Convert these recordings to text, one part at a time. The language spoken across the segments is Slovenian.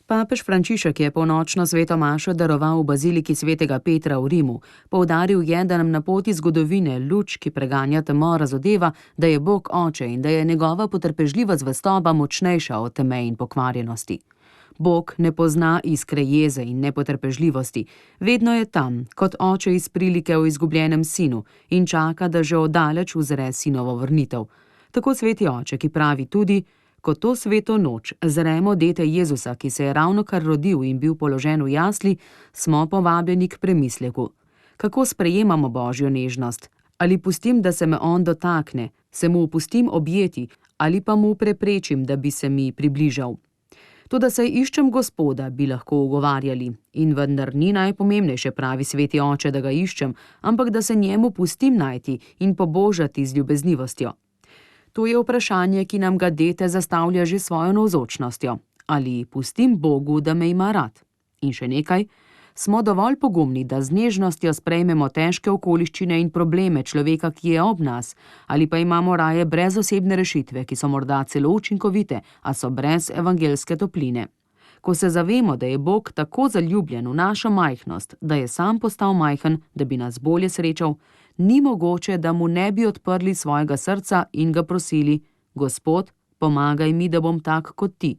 Papež Frančišek je polnočno sveto mašo daroval v baziliki svetega Petra v Rimu. Poudaril je, da nam na poti zgodovine luč, ki preganja temo, razodeva, da je Bog oče in da je njegova potrpežljiva zvestoba močnejša od teme in pokvarjenosti. Bog ne pozna iskre jeze in nepotrpežljivosti. Vedno je tam, kot oče iz prilike o izgubljenem sinu in čaka, da že oddaleč uzre sinovo vrnitev. Tako sveti oče, ki pravi tudi: ko to sveto noč zremo dete Jezusa, ki se je ravnokar rodil in bil položen v jasli, smo povabljeni k premisleku. Kako sprejemamo Božjo nežnost? Ali pustim, da se me on dotakne, se mu pustim objeti, ali pa mu preprečim, da bi se mi približal? Toda saj iščem Gospoda, bi lahko ugovarjali. In vendar ni najpomembnejše, pravi sveti oče, da ga iščem, ampak da se njemu pustim najti in pobožati z ljubeznivostjo. To je vprašanje, ki nam ga dete zastavlja že svojo navzočnostjo. Ali pustim Bogu, da me ima rad? In še nekaj, smo dovolj pogumni, da z nežnostjo sprejmemo težke okoliščine in probleme človeka, ki je ob nas, ali pa imamo raje brezosebne rešitve, ki so morda celo učinkovite, a so brez evangelske topline. Ko se zavemo, da je Bog tako zaljubljen v našo majhnost, da je sam postal majhen, da bi nas bolje srečal, ni mogoče, da mu ne bi odprli svojega srca in ga prosili: Gospod, pomagaj mi, da bom tak kot ti.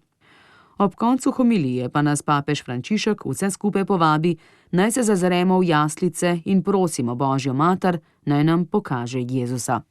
Ob koncu homilije pa nas papež Frančišek vse skupaj povabi, naj se zazremo v jaslice in prosimo Božjo mater, naj nam pokaže Jezusa.